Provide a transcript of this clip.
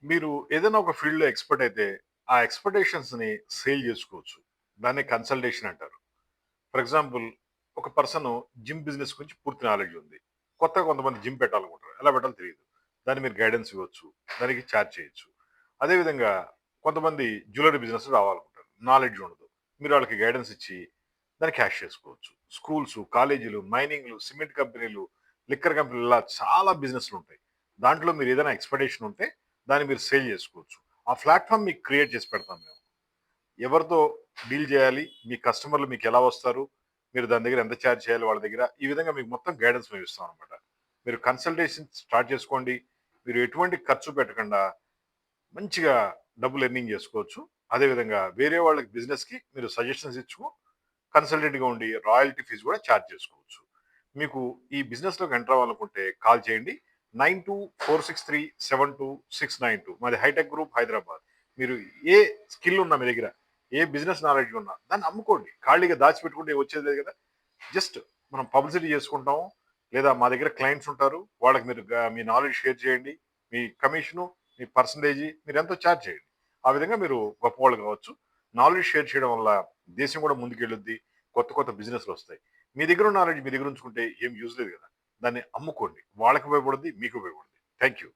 మీరు ఏదైనా ఒక ఫీల్డ్‌లో ఎక్స్‌పర్ట్ అయితే, ఆ ఎక్స్‌పెక్టేషన్స్‌ని సేల్ జేసుకోవచ్చు. దాన్ని కన్సల్టేషన్ అంటారు. ఫర్ ఎగ్జాంపుల్ ఒక పర్సను జిమ్ బిజినెస్ గురించి పూర్తి నాలెడ్జ్ ఉంది. కొత్తగా కొంతమంది జిమ్ పెట్టాలనుకుంటారు. ఎలా పెట్టాలో తెలీదు. దాన్ని మీరు గైడెన్స్ ఇవ్వచ్చు. దానికి చార్జ్ చేయొచ్చు. అదే విధంగా కొంతమంది జ్యువెల్లరీ బిజినెస్ రావాలనుకుంటారు. నాలెడ్జ్ ఉండదు. మీరు వాళ్ళకి గైడెన్స్ ఇచ్చి దాన్ని క్యాష్ చేసుకోవచ్చు. స్కూల్సు, కాలేజీలు, మైనింగ్‌లు, సిమెంట్ కంపెనీలు, లిక్కర్ కంపెనీలు ఇలా చాలా బిజినెస్‌లుంటాయి. దాంట్లో మీరు ఏదైనా ఎక్స్‌పెక్టేషన్ ఉంటే దాన్ని మీరు సేల్ చేసుకోవచ్చు. ఆ ప్లాట్‌ఫార్మ్ మీకు క్రియేట్ చేసి పెడతాం మేము. ఎవరితో డీల్ చేయాలి? మీ కస్టమర్‌లు మీకెలా వస్తారు? మీరు దాని దగ్గర ఎంత చార్జ్ చేయాలి వాళ్ళ దగ్గర? ఈ విధంగా మీకు మొత్తం గైడెన్స్ మేము ఇస్తామనమాట. మీరు కన్సల్టేషన్ స్టార్ట్ చేసుకోండి. మీరు ఎటువంటి ఖర్చు పెట్టకుండా మంచిగా డబ్బులు ఎర్నింగ్ చేసుకోవచ్చు. అదే విధంగా వేరే వాళ్ళకి బిజినెస్‌కి మీరు సజెషన్స్ ఇచ్చు కన్సల్టెంట్‌గా ఉండి రాయల్టీ ఫీస్ కూడా చార్జ్ చేసుకోవచ్చు. మీకు ఈ బిజినెస్‌లోకి ఎంటర్ అవ్వాలనుకుంటే కాల్ చేయండి. 9246372692 మాది హైటెక్ గ్రూప్ హైదరాబాద్. మీరు ఏ స్కిల్ ఉన్నా మీ దగ్గర, ఏ బిజినెస్ నాలెడ్జ్ ఉన్నా దాన్ని అమ్ముకోండి. ఖాళీగా దాచిపెట్టుకుంటే వచ్చేది లేదు కదా! జస్ట్ మనం పబ్లిసిటీ చేసుకుంటాం. లేదా మా దగ్గర క్లయింట్స్ ఉంటారు. వాళ్ళకి మీరు మీ నాలెడ్జ్ షేర్ చేయండి. మీ కమిషను, మీ పర్సెంటేజి మీరెంతో చార్జ్ చేయండి. ఆ విధంగా మీరు గొప్పవాళ్ళు కావచ్చు. నాలెడ్జ్ షేర్ చేయడం వల్ల దేశం కూడా ముందుకెళ్ళుద్ది. కొత్త కొత్త బిజినెస్‌లొస్తాయి. మీ దగ్గర ఉన్న నాలెడ్జ్ మీ దగ్గర ఉంచుకుంటే ఏం యూజ్ లేదు కదా! దాన్ని అమ్ముకోండి. వాళ్ళకి ఉపయోగపడుద్ది. మీకు ఉపయోగపడుద్ది. Thank you.